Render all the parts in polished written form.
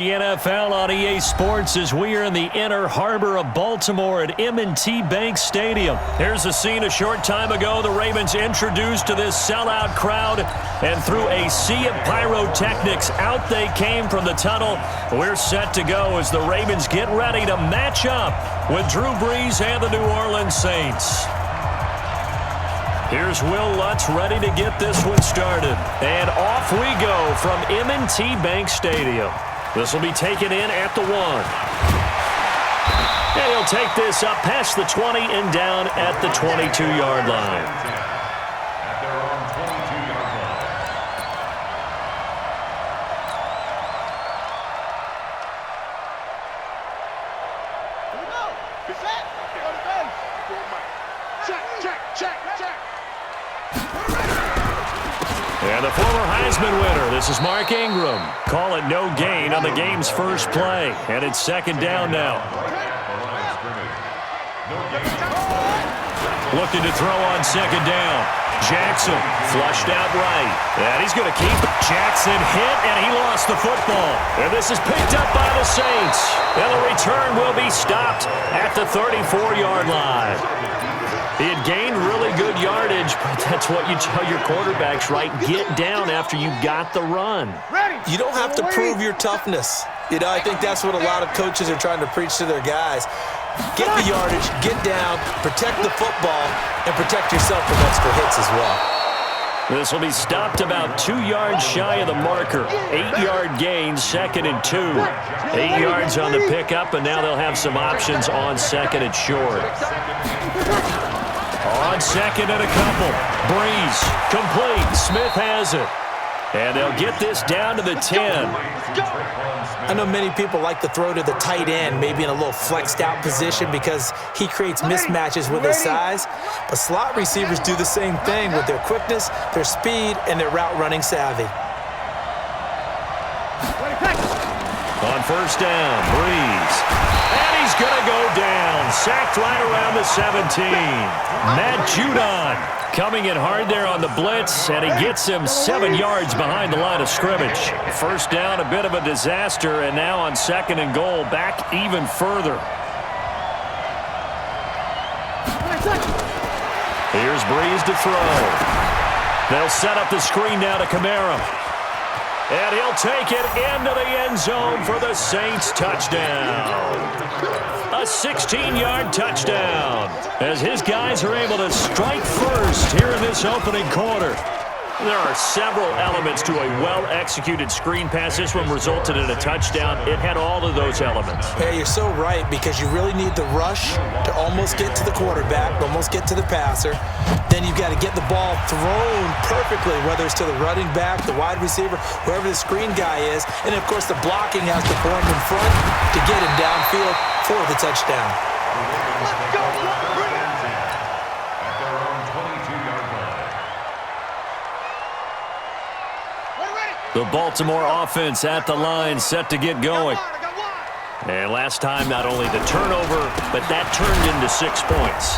The NFL on EA Sports as we are in the inner harbor of Baltimore at M&T Bank Stadium. Here's a scene a short time ago. The Ravens introduced to this sellout crowd, and through a sea of pyrotechnics, out they came from the tunnel. We're set to go as the Ravens get ready to match up with Drew Brees and the New Orleans Saints. Here's Will Lutz ready to get this one started. And off we go from M&T Bank Stadium. This will be taken in at the 1. And he'll take this up past the 20 and down at the 22-yard line. At their own 22-yard line. Here we go. Get set. Go to base. Check, check, check, check. And the former Heisman winner, this is Mark Ingram. Call it no gain on the game's first play. And it's second down now. Looking to throw on second down. Jackson flushed out right. And he's going to keep it. Jackson hit, and he lost the football. And this is picked up by the Saints. And the return will be stopped at the 34-yard line. He had gained really good yardage, but that's what you tell your quarterbacks, right? Get down after you got the run. You don't have to prove your toughness. I think that's what a lot of coaches are trying to preach to their guys. Get the yardage, get down, protect the football, and protect yourself from extra hits as well. This will be stopped about 2 yards shy of the marker. 8-yard gain, second and 2. 8 yards on the pickup, and now they'll have some options on second and short. On second and a couple. Brees, complete. Smith has it. And they'll get this down to the 10. I know many people like to throw to the tight end, maybe in a little flexed out position because he creates mismatches with his size. But slot receivers do the same thing with their quickness, their speed, and their route running savvy. On first down, Brees. And he's going to go down. Sacked right around the 17. Matt Judon coming in hard there on the blitz, and he gets him 7 yards behind the line of scrimmage. First down, a bit of a disaster, and now on second and goal, back even further. Here's Brees to throw. They'll set up the screen now to Kamara. And he'll take it into the end zone for the Saints touchdown. A 16-yard touchdown as his guys are able to strike first here in this opening quarter. There are several elements to a well-executed screen pass. This one resulted in a touchdown. It had all of those elements. Hey, you're so right because you really need the rush to almost get to the quarterback, almost get to the passer. Then you've got to get the ball thrown perfectly, whether it's to the running back, the wide receiver, whoever the screen guy is. And, of course, the blocking has to form in front to get him downfield for the touchdown. Let's go. At their own 22-yard line. The Baltimore offense at the line, set to get going. And last time, not only the turnover, but that turned into 6 points.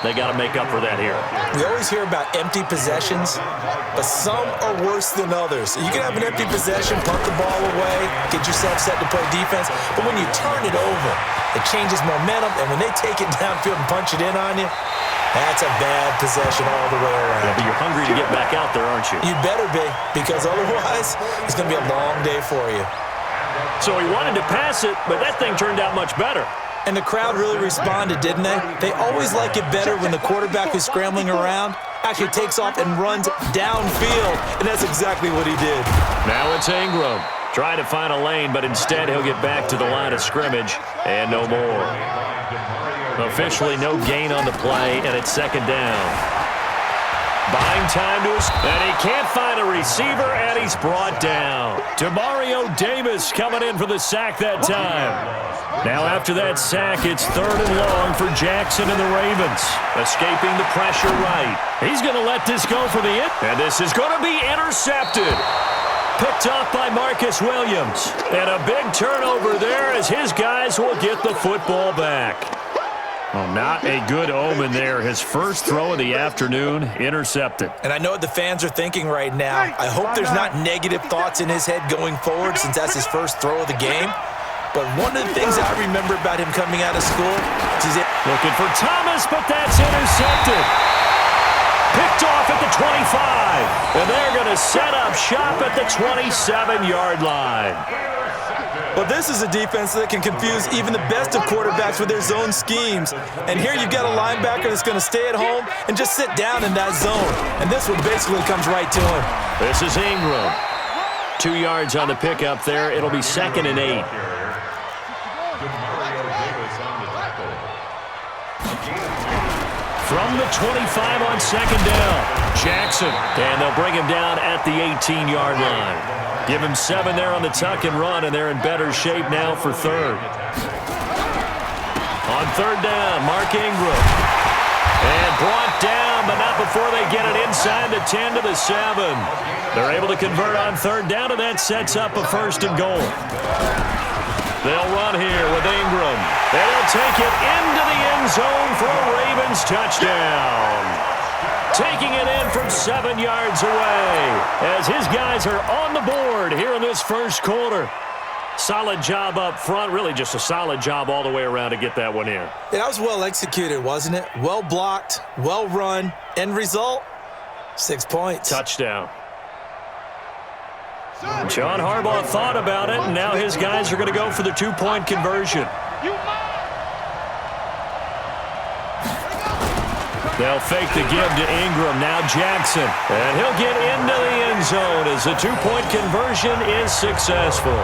They got to make up for that here. We always hear about empty possessions, but some are worse than others. You can have an empty possession, punt the ball away, get yourself set to play defense, but when you turn it over, it changes momentum, and when they take it downfield and punch it in on you, that's a bad possession all the way around. Yeah, but you're hungry to get back out there, aren't you? You better be, because otherwise, it's going to be a long day for you. So he wanted to pass it, but that thing turned out much better. And the crowd really responded, didn't they? They always like it better when the quarterback who's scrambling around actually takes off and runs downfield, and that's exactly what he did. Now it's Ingram. Trying to find a lane, but instead he'll get back to the line of scrimmage, and no more. Officially no gain on the play, and it's second down. Buying time to his, and he can't find a receiver, and he's brought down. Demario Davis coming in for the sack that time. Now after that sack, it's third and long for Jackson and the Ravens. Escaping the pressure right. He's going to let this go for the end, and this is going to be intercepted. Picked off by Marcus Williams. And a big turnover there as his guys will get the football back. Well, not a good omen there. His first throw of the afternoon intercepted. And I know what the fans are thinking right now. I hope there's not negative thoughts in his head going forward since that's his first throw of the game. But one of the things I remember about him coming out of school is looking for Thomas, but that's intercepted. Picked off at the 25. And they're going to set up shop at the 27-yard line. Well, this is a defense that can confuse even the best of quarterbacks with their zone schemes. And here you've got a linebacker that's going to stay at home and just sit down in that zone. And this one basically comes right to him. This is Ingram. 2 yards on the pickup there. It'll be 2nd and 8. From the 25 on 2nd down, Jackson. And they'll bring him down at the 18-yard line. Give him 7 there on the tuck and run, and they're in better shape now for 3rd. On 3rd down, Mark Ingram. And brought down, but not before they get it inside the 10 to the 7. They're able to convert on 3rd down, and that sets up a 1st and goal. They'll run here with Ingram. And he'll take it into the end zone for a Ravens touchdown. Taking it in from 7 yards away as his guys are on the board here in this first quarter. Solid job up front, really just a solid job all the way around to get that one in. That was well executed, wasn't it? Well blocked, well run. End result, 6 points. Touchdown. John Harbaugh thought about it, and now his guys are going to go for the 2-point conversion. They'll fake the give to Ingram. Now Jackson. And he'll get into the end zone as the 2-point conversion is successful.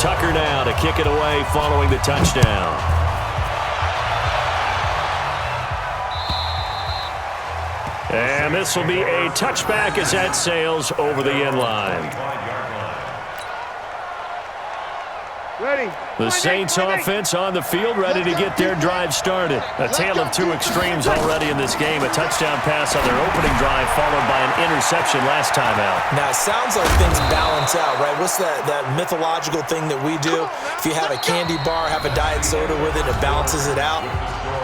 Tucker now to kick it away following the touchdown. And this will be a touchback as that sails over the end line. The Saints offense on the field, ready to get their drive started. A tale of two extremes already in this game. A touchdown pass on their opening drive, followed by an interception last time out. Now, it sounds like things balance out, right? What's that mythological thing that we do? If you have a candy bar, have a diet soda with it, it balances it out.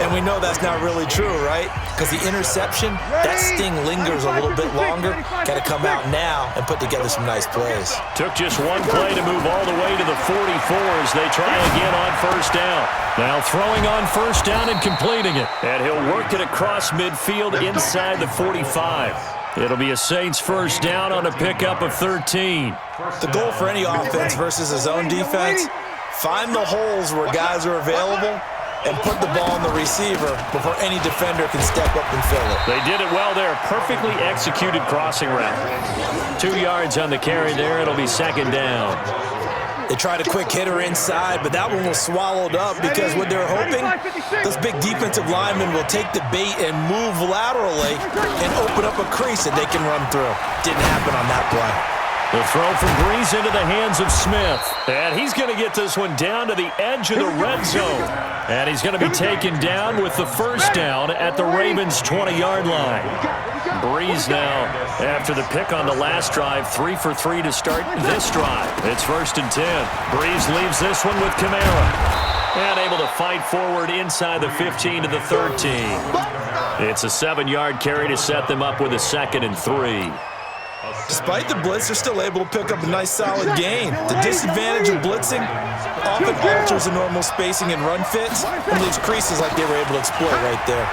And we know that's not really true, right? Because the interception, that sting lingers a little bit longer. Got to come out now and put together some nice plays. Took just one play to move all the way to the 44 as they try again on 1st down. Now throwing on 1st down and completing it. And he'll work it across midfield inside the 45. It'll be a Saints 1st down on a pickup of 13. The goal for any offense versus a zone defense, find the holes where guys are available and put the ball on the receiver before any defender can step up and fill it. They did it well there. Perfectly executed crossing route. 2 yards on the carry there. It'll be 2nd down. They tried a quick hitter inside, but that one was swallowed up because what they're hoping, those big defensive linemen will take the bait and move laterally and open up a crease that they can run through. Didn't happen on that play. The throw from Breeze into the hands of Smith. And he's going to get this one down to the edge of the red zone. And he's going to be taken down with the 1st down at the Ravens' 20-yard line. Breeze now, after the pick on the last drive, 3 for 3 to start this drive. It's 1st and 10. Breeze leaves this one with Kamara. And able to fight forward inside the 15 to the 13. It's a 7-yard carry to set them up with a 2nd and 3. Despite the blitz, they're still able to pick up a nice, solid gain. The disadvantage of blitzing often alters the normal spacing and run fits and leaves creases like they were able to exploit right there.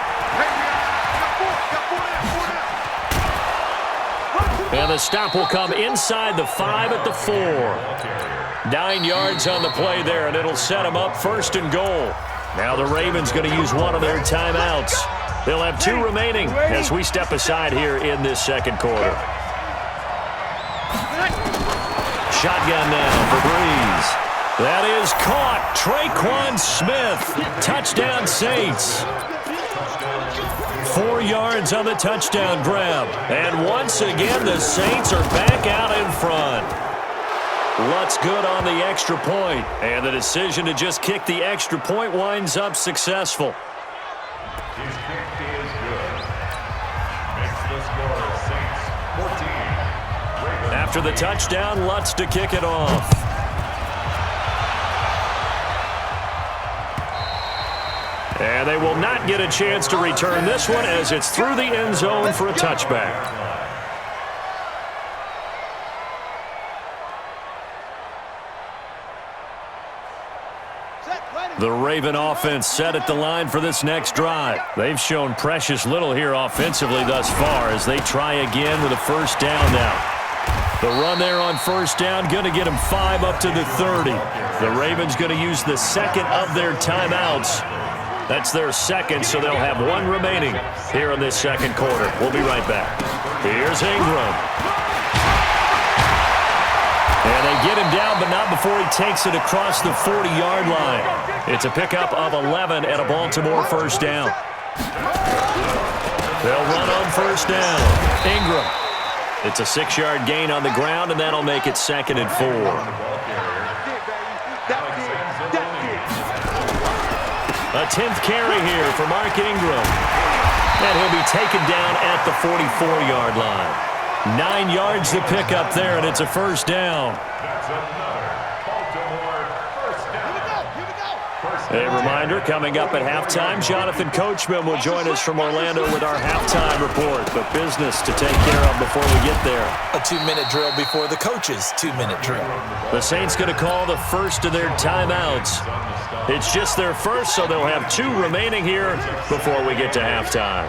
And the stop will come inside the 5 at the 4. 9 yards on the play there, and it'll set them up 1st and goal. Now the Ravens going to use one of their timeouts. They'll have 2 remaining as we step aside here in this 2nd quarter. Shotgun now for Breeze. That is caught. Traquan Smith. Touchdown Saints. 4 yards on the touchdown grab. And once again, the Saints are back out in front. Lutz good on the extra point. And the decision to just kick the extra point winds up successful. His kick is good. Makes the score Saints 14. After the touchdown, Lutz to kick it off. And they will not get a chance to return this one as it's through the end zone for a touchback. The Raven offense set at the line for this next drive. They've shown precious little here offensively thus far as they try again with a first down now. The run there on first down going to get them 5 up to the 30. The Ravens going to use the second of their timeouts. That's their second, so they'll have 1 remaining here in this second quarter. We'll be right back. Here's Ingram. And they get him down, but not before he takes it across the 40-yard line. It's a pickup of 11 and a Baltimore first down. They'll run on first down. Ingram. It's a 6-yard gain on the ground, and that'll make it 2nd and 4. A 10th carry here for Mark Ingram. And he'll be taken down at the 44-yard line. 9 yards to pick up there, and it's a first down. That's another Baltimore first down. A reminder, coming up at halftime, Jonathan Coachman will join us from Orlando with our halftime report. But business to take care of before we get there. A 2-minute drill before the coach's 2-minute drill. The Saints going to call the first of their timeouts. It's just their first, so they'll have 2 remaining here before we get to halftime.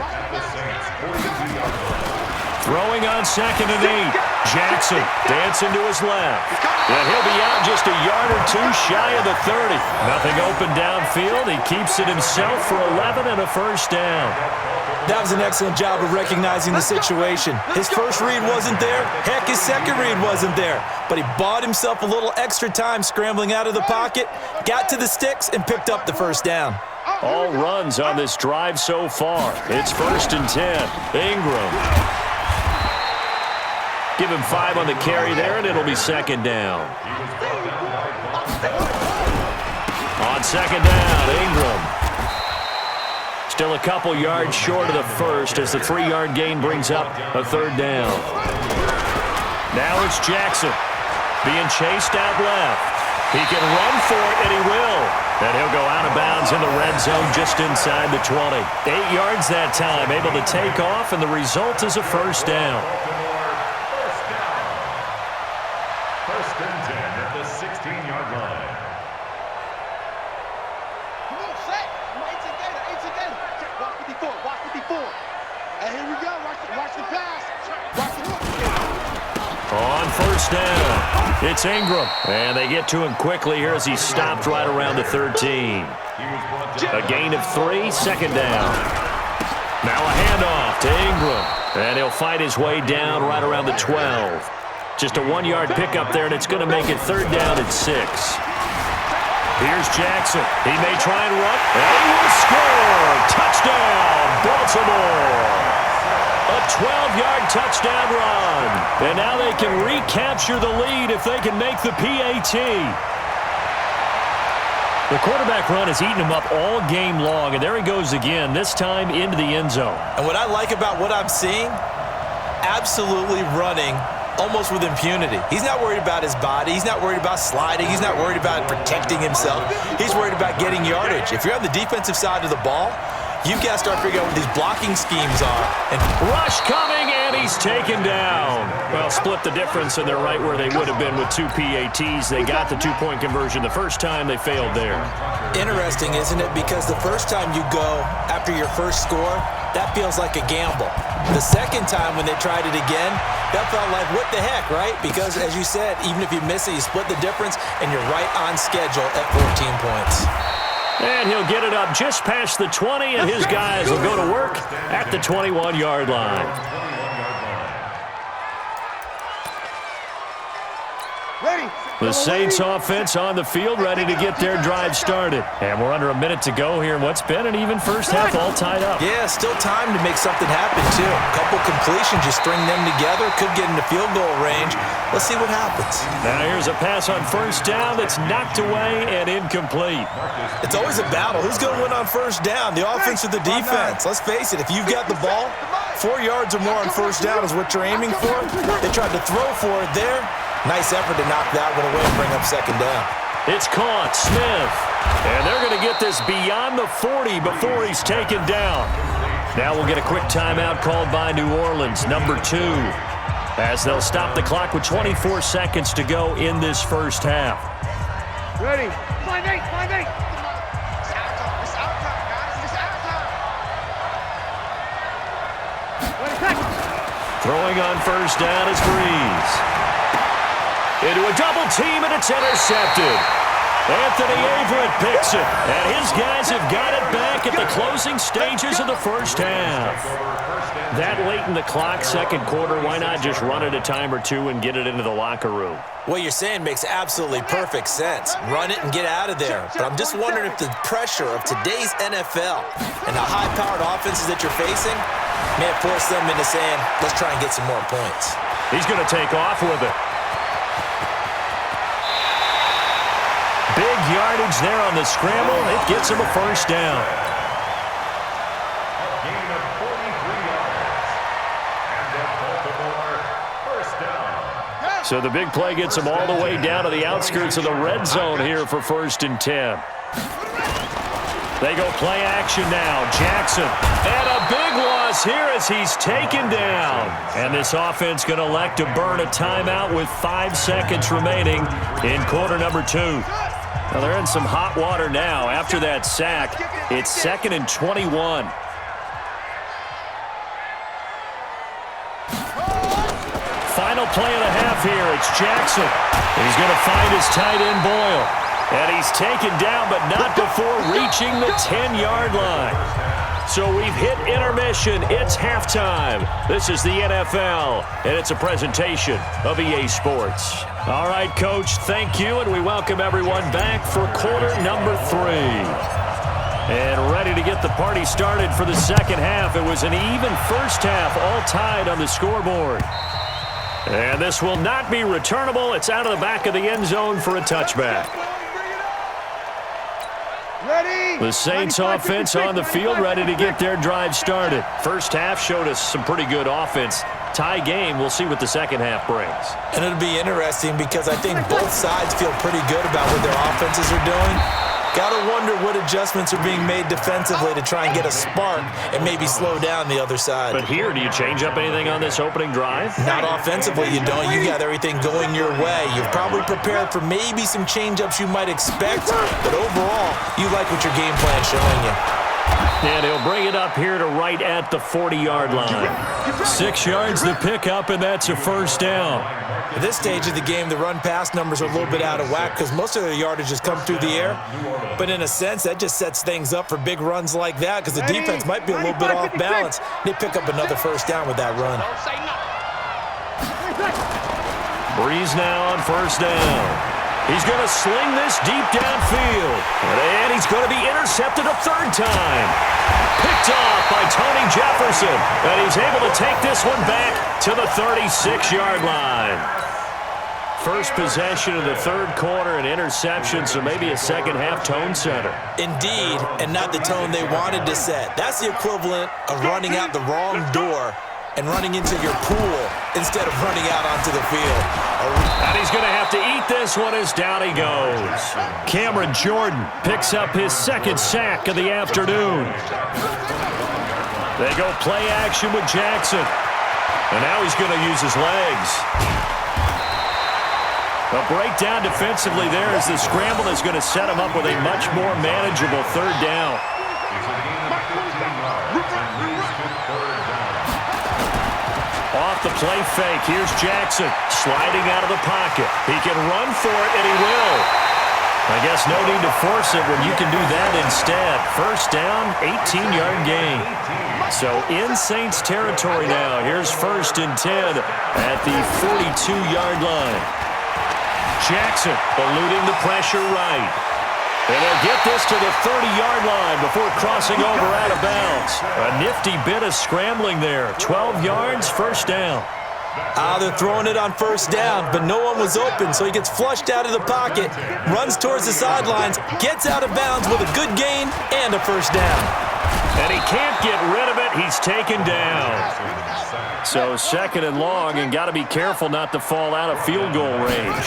Throwing on 2nd and 8. Jackson dancing to his left. And he'll be out just a yard or 2 shy of the 30. Nothing open downfield. He keeps it himself for 11 and a first down. That was an excellent job of recognizing the situation. His first read wasn't there. Heck, his second read wasn't there. But he bought himself a little extra time scrambling out of the pocket, got to the sticks, and picked up the first down. All runs on this drive so far. It's 1st and 10. Ingram. Give him 5 on the carry there, and it'll be 2nd down. On 2nd down, Ingram. Still a couple yards short of the first as the 3-yard gain brings up a 3rd down. Now it's Jackson being chased out left. He can run for it, and he will. And he'll go out of bounds in the red zone just inside the 20. 8 yards that time, able to take off, and the result is a first down. First and 10 at the 16-yard line. Come on, set. Come on, 8 together. Watch 54, watch 54. And here we go. Watch the pass. Watch the hook. On first down, it's Ingram. And they get to him quickly here as he's stopped right around the 13. A gain of 3, 2nd down. Now a handoff to Ingram. And he'll fight his way down right around the 12. Just a 1-yard pickup there, and it's going to make it 3rd down and 6. Here's Jackson. He may try and run, and he will score. Touchdown, Baltimore. A 12-yard touchdown run. And now they can recapture the lead if they can make the PAT. The quarterback run has eaten him up all game long, and there he goes again, this time into the end zone. And what I like about what I'm seeing, absolutely running almost with impunity. He's not worried about his body. He's not worried about sliding. He's not worried about protecting himself. He's worried about getting yardage. If you're on the defensive side of the ball, you've got to start figuring out what these blocking schemes are. And rush coming, and he's taken down. Well, split the difference, and they're right where they would have been with 2 PATs. They got the 2-point conversion the first time. They failed there. Interesting, isn't it? Because the first time you go after your first score, that feels like a gamble. The second time when they tried it again, that felt like, what the heck, right? Because, as you said, even if you miss it, you split the difference, and you're right on schedule at 14 points. And he'll get it up just past the 20, and his guys will go to work at the 21-yard line. Ready. The Saints offense on the field, ready to get their drive started. And we're under a minute to go here in what's been an even first half, all tied up. Yeah, still time to make something happen, too. A couple completions, just string them together. Could get into field goal range. Let's see what happens. Now here's a pass on first down that's knocked away and incomplete. It's always a battle. Who's going to win on first down, the offense or the defense? Let's face it, if you've got the ball, 4 yards or more on first down is what you're aiming for. They tried to throw for it there. Nice effort to knock that one away and bring up second down. It's caught, Smith. And they're going to get this beyond the 40 before he's taken down. Now we'll get a quick timeout called by New Orleans, number 2, as they'll stop the clock with 24 seconds to go in this first half. Ready. 5-8, 5-8. It's out time. It's out time, guys. It's out time. Throwing on first down is Breeze. Into a double team, and it's intercepted. Anthony Averett picks it, and his guys have got it back at the closing stages of the first half. That late in the clock, second quarter, why not just run it a time or two and get it into the locker room? What you're saying makes absolutely perfect sense. Run it and get out of there. But I'm just wondering if the pressure of today's NFL and the high-powered offenses that you're facing may have forced them into saying, let's try and get some more points. He's going to take off with it. Big yardage there on the scramble. It gets him a first down. A gain of 43 yards. And a Baltimore first down. So the big play gets him all the way down to the outskirts of the red zone here for 1st and 10. They go play action now. Jackson. And a big loss here as he's taken down. And this offense going to elect to burn a timeout with 5 seconds remaining in quarter number 2. Now they're in some hot water now. After that sack, it's 2nd and 21. Final play of the half here. It's Jackson. He's going to find his tight end Boyle. And he's taken down, but not before reaching the 10-yard line. So we've hit intermission. It's halftime. This is the NFL, and it's a presentation of EA Sports. All right, Coach, thank you, and we welcome everyone back for quarter number 3. And ready to get the party started for the second half. It was an even first half, all tied on the scoreboard. And this will not be returnable. It's out of the back of the end zone for a touchback. The Saints offense on the field, ready to get their drive started. First half showed us some pretty good offense. Tie game, we'll see what the second half brings. And it'll be interesting because I think both sides feel pretty good about what their offenses are doing. Got to wonder what adjustments are being made defensively to try and get a spark and maybe slow down the other side. But here, do you change up anything on this opening drive? Not offensively, you don't. You got everything going your way. You've probably prepared for maybe some change-ups you might expect, but overall, you like what your game plan's showing you. And he'll bring it up here to right at the 40-yard line. 6 yards to pick up, and that's a first down. At this stage of the game, the run-pass numbers are a little bit out of whack because most of their yardage has come through the air. But in a sense, that just sets things up for big runs like that because the defense might be a little bit off balance. They pick up another first down with that run. Breeze now on first down. He's going to sling this deep downfield. And he's going to be intercepted a third time. Picked off by Tony Jefferson. And he's able to take this one back to the 36-yard line. First possession of the third quarter, an interception, so maybe a second-half tone setter. Indeed, and not the tone they wanted to set. That's the equivalent of running out the wrong door and running into your pool instead of running out onto the field. And he's going to have to eat this one as down he goes. Cameron Jordan picks up his second sack of the afternoon. They go play action with Jackson. And now he's going to use his legs. A breakdown defensively there as the scramble is going to set him up with a much more manageable third down. Off the play fake, here's Jackson sliding out of the pocket. He can run for it, and he will. I guess no need to force it when you can do that instead. First down, 18-yard gain. So in Saints territory now. Here's 1st and 10 at the 42-yard line. Jackson eluding the pressure right. And they'll get this to the 30-yard line before crossing over out of bounds. A nifty bit of scrambling there. 12 yards, first down. They're throwing it on first down, but no one was open, so he gets flushed out of the pocket, runs towards the sidelines, gets out of bounds with a good gain and a first down. And he can't get rid of it. He's taken down. So 2nd and long, and got to be careful not to fall out of field goal range.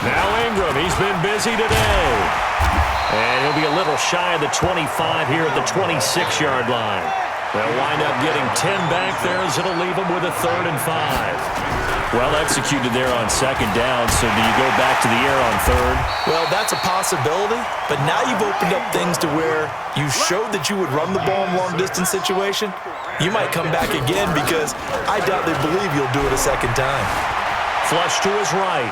Now Ingram, he's been busy today. And he'll be a little shy of the 25 here at the 26-yard line. They'll wind up getting 10 back there as it'll leave them with a 3rd and 5. Well executed there on 2nd down, so do you go back to the air on 3rd? Well, that's a possibility, but now you've opened up things to where you showed that you would run the ball in long-distance situation. You might come back again because I doubt they believe you'll do it a 2nd time. Flush to his right.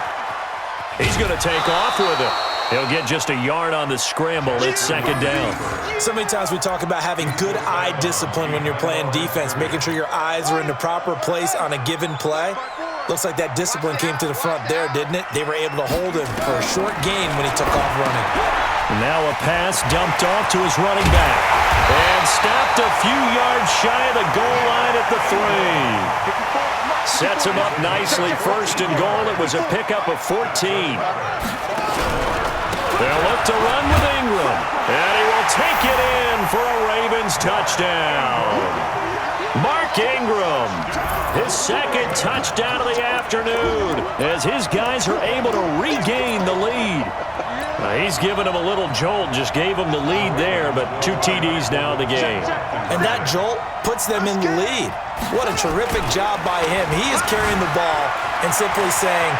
He's going to take off with it. He'll get just a yard on the scramble. It's 2nd down. So many times we talk about having good eye discipline when you're playing defense, making sure your eyes are in the proper place on a given play. Looks like that discipline came to the front there, didn't it? They were able to hold him for a short gain when he took off running. And now a pass dumped off to his running back. And stopped a few yards shy of the goal line at the 3. Sets him up nicely. 1st and goal. It was a pickup of 14. They'll look to run with Ingram. And he will take it in for a Ravens touchdown. Mark Ingram, his 2nd touchdown of the afternoon as his guys are able to regain the lead. He's given him a little jolt, just gave him the lead there, but 2 TDs now in the game. And that jolt puts them in the lead. What a terrific job by him. He is carrying the ball and simply saying,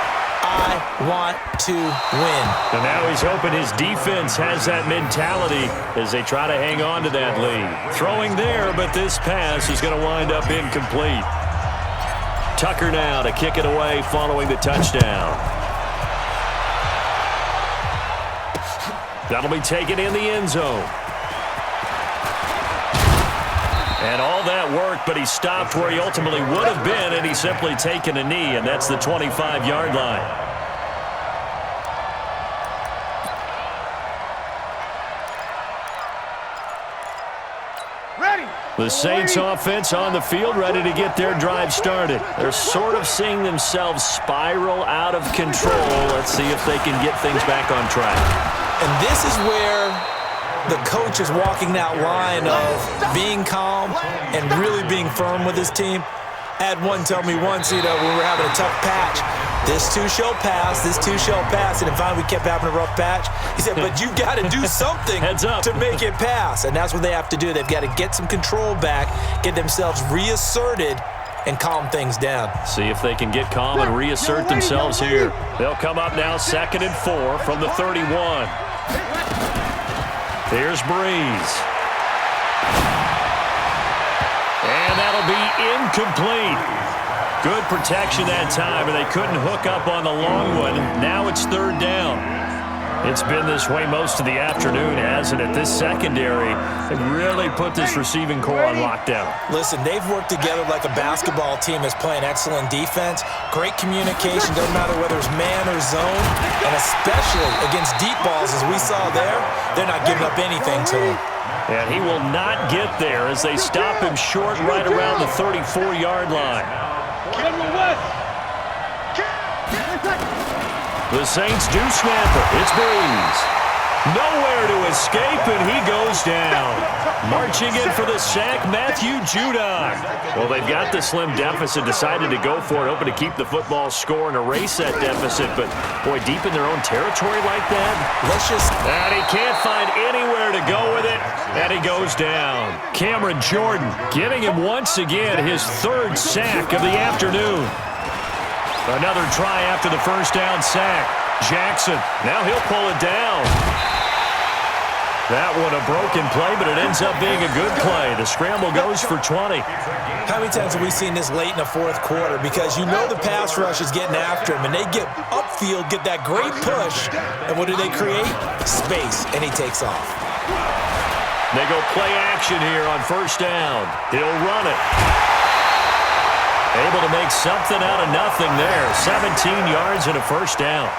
I want to win. And now he's hoping his defense has that mentality as they try to hang on to that lead. Throwing there, but this pass is going to wind up incomplete. Tucker now to kick it away following the touchdown. That'll be taken in the end zone. And all that work, but he stopped where he ultimately would have been, and he's simply taken a knee, and that's the 25-yard line. The Saints offense on the field, ready to get their drive started. They're sort of seeing themselves spiral out of control. Let's see if they can get things back on track. And this is where the coach is walking that line of being calm and really being firm with his team. I had one tell me once, when we were having a tough patch, this too shall pass, this too shall pass. And finally we kept having a rough patch. He said, but you got to do something to make it pass. And that's what they have to do. They've got to get some control back, get themselves reasserted, and calm things down. See if they can get calm and reassert themselves here. They'll come up now 2nd and 4 from the 31. Here's Breeze. And that'll be incomplete. Good protection that time, and they couldn't hook up on the long one. Now it's 3rd down. It's been this way most of the afternoon, hasn't it? This secondary has really put this receiving core on lockdown. Listen, they've worked together like a basketball team that's playing excellent defense. Great communication, doesn't matter whether it's man or zone. And especially against deep balls, as we saw there, they're not giving up anything to him. And he will not get there as they stop him short right around the 34-yard line. The Saints do snap it. It's Breeze. Nowhere to escape, and he goes down. Marching in for the sack, Matthew Judon. Well, they've got the slim deficit, decided to go for it, hoping to keep the football score and erase that deficit. But, boy, deep in their own territory like that? And he can't find anywhere to go with it, and he goes down. Cameron Jordan giving him once again his 3rd sack of the afternoon. Another try after the first down sack. Jackson, now he'll pull it down. That one a broken play, but it ends up being a good play. The scramble goes for 20. How many times have we seen this late in the 4th quarter? Because you know the pass rush is getting after him, and they get upfield, get that great push, and what do they create? Space, and he takes off. They go play action here on 1st down. He'll run it. Able to make something out of nothing there. 17 yards and a 1st down.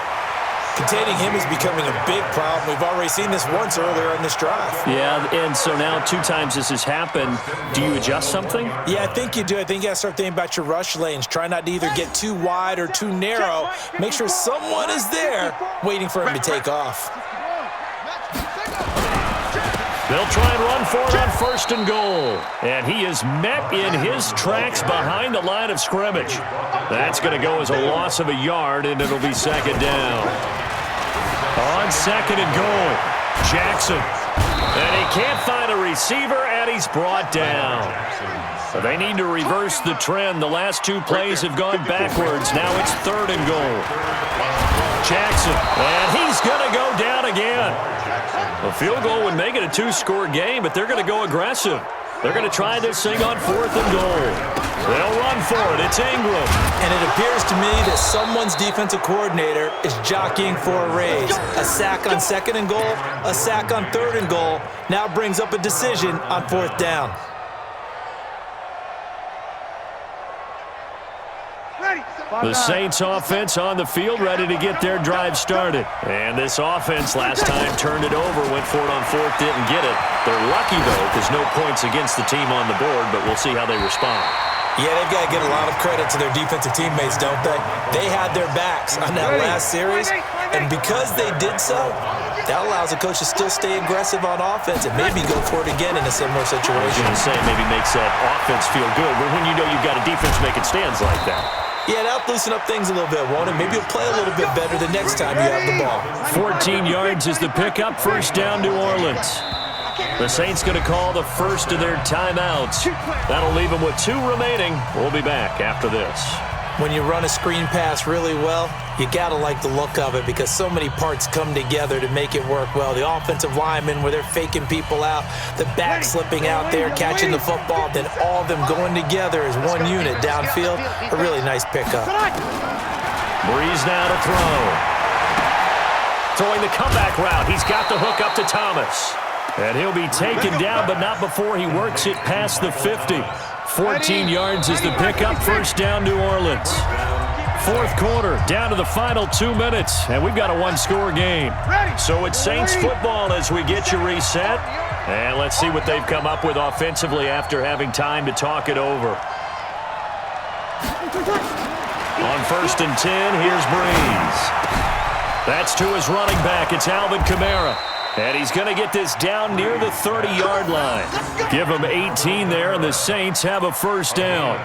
Containing him is becoming a big problem. We've already seen this once earlier in this drive. Yeah, and so now 2 times this has happened. Do you adjust something? Yeah, I think you do. I think you got to start thinking about your rush lanes. Try not to either get too wide or too narrow. Make sure someone is there waiting for him to take off. They'll try and run for it on 1st and goal. And he is met in his tracks behind the line of scrimmage. That's going to go as a loss of a yard, and it'll be 2nd down. On 2nd and goal, Jackson. And he can't find a receiver, and he's brought down. So they need to reverse the trend. The last 2 plays have gone backwards. Now it's 3rd and goal. Jackson, and he's going to go down again. A field goal would make it a 2-score game, but they're going to go aggressive. They're going to try this thing on 4th and goal. They'll run for it. It's Ingram. And it appears to me that someone's defensive coordinator is jockeying for a raise. A sack on 2nd and goal, a sack on 3rd and goal, now brings up a decision on 4th down. The Saints offense on the field, ready to get their drive started. And this offense last time turned it over, went for it on 4th, didn't get it. They're lucky, though, because no points against the team on the board, but we'll see how they respond. Yeah, they've got to get a lot of credit to their defensive teammates, don't they? They had their backs on that last series, and because they did so, that allows the coach to still stay aggressive on offense and maybe go for it again in a similar situation. I was going to say, maybe makes that offense feel good, but when you know you've got a defense making stands like that. Yeah, that'll loosen up things a little bit, won't it? Maybe you'll play a little bit better the next time you have the ball. 14 yards is the pickup, 1st down, New Orleans. The Saints going to call the first of their timeouts. That'll leave them with 2 remaining. We'll be back after this. When you run a screen pass really well, you got to like the look of it because so many parts come together to make it work well. The offensive linemen where they're faking people out, the back slipping out there, catching the football, then all of them going together as one unit downfield. A really nice pickup. Breeze now to throw. Throwing the comeback route. He's got the hook up to Thomas. And he'll be taken down, but not before he works it past the 50. 14 yards is the pickup, 1st down, New Orleans. 4th quarter, down to the final 2 minutes, and we've got a 1-score game. So it's Saints football as we get you reset. And let's see what they've come up with offensively after having time to talk it over. On 1st and 10, here's Breeze. That's to his running back. It's Alvin Kamara. And he's going to get this down near the 30-yard line. Give him 18 there, and the Saints have a 1st down.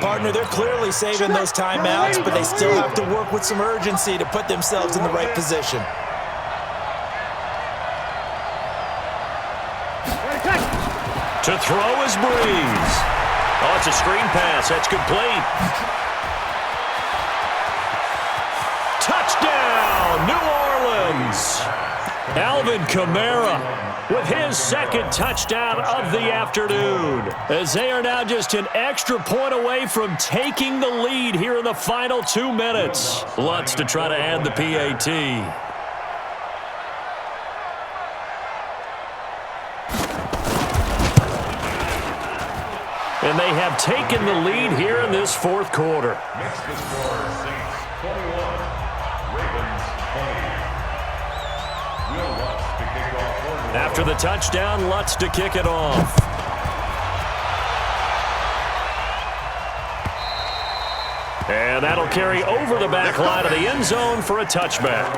Partner, they're clearly saving those timeouts, but they still have to work with some urgency to put themselves in the right position. To throw is Breeze. Oh, it's a screen pass. That's complete. Touchdown, New Orleans. Alvin Kamara with his 2nd touchdown of the afternoon, as they are now just an extra point away from taking the lead here in the final 2 minutes. Lutz to try to add the PAT. And they have taken the lead here in this 4th quarter. Makes the score Saints 21, Ravens 20. After the touchdown, Lutz to kick it off. And that'll carry over the back line of the end zone for a touchback.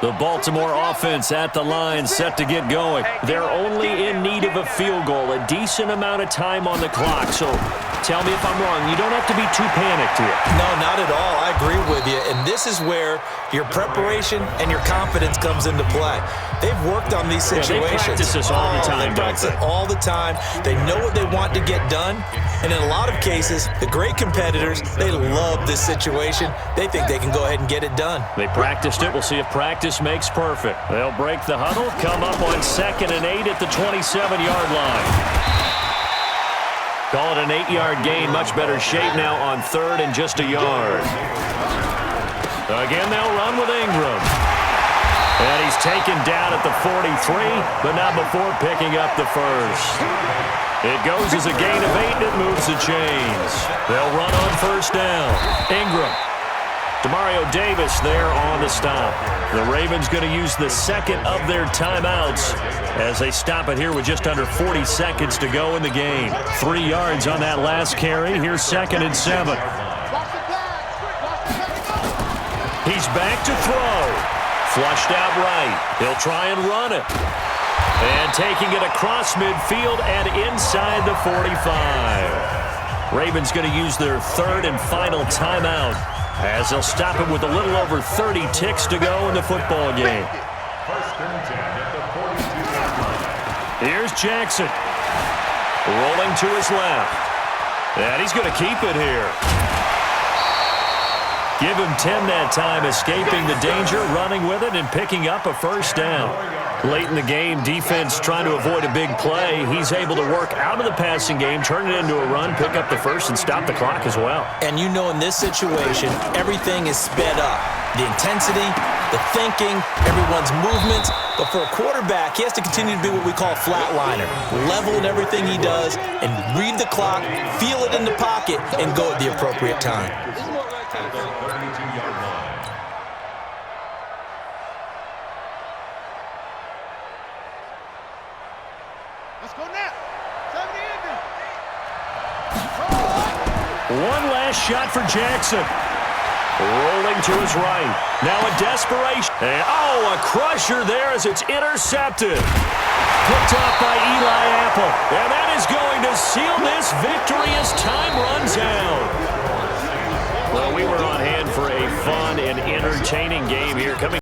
The Baltimore offense at the line, set to get going. They're only in need of a field goal, a decent amount of time on the clock. So tell me if I'm wrong. You don't have to be too panicked here. No, not at all. I agree with you. And this is where your preparation and your confidence comes into play. They've worked on these situations. They practice this all the time, They practice it all the time. They know what they want to get done. And in a lot of cases, the great competitors, they love this situation. They think they can go ahead and get it done. They practiced it. We'll see if practice makes perfect. They'll break the huddle, come up on 2nd and 8 at the 27-yard line. Call it an 8-yard gain. Much better shape now on 3rd and just a yard. Again, they'll run with Ingram. And he's taken down at the 43, but not before picking up the 1st. It goes as a gain of 8, and it moves the chains. They'll run on 1st down. Ingram. Demario Davis there on the stop. The Ravens going to use the second of their timeouts as they stop it here with just under 40 seconds to go in the game. 3 yards on that last carry. Here's 2nd and 7. He's back to throw. Flushed out right. He'll try and run it. And taking it across midfield and inside the 45. Ravens going to use their 3rd and final timeout as they'll stop it with a little over 30 ticks to go in the football game. First and 10 at the 42-yard line. Here's Jackson. Rolling to his left. And he's going to keep it here. Give him 10 that time, escaping the danger, running with it, and picking up a first down. Late in the game, defense trying to avoid a big play. He's able to work out of the passing game, turn it into a run, pick up the first, and stop the clock as well. And you know in this situation, everything is sped up. The intensity, the thinking, everyone's movements. But for a quarterback, he has to continue to be what we call a flatliner. Level in everything he does and read the clock, feel it in the pocket, and go at the appropriate time. At the 32-yard line. Let's go now. 70 One last shot for Jackson. Rolling to his right. Now a desperation. And, a crusher there as it's intercepted. Picked off by Eli Apple. And that is going to seal this victory as time runs out. Well, we were on hand for a fun and entertaining game here. Coming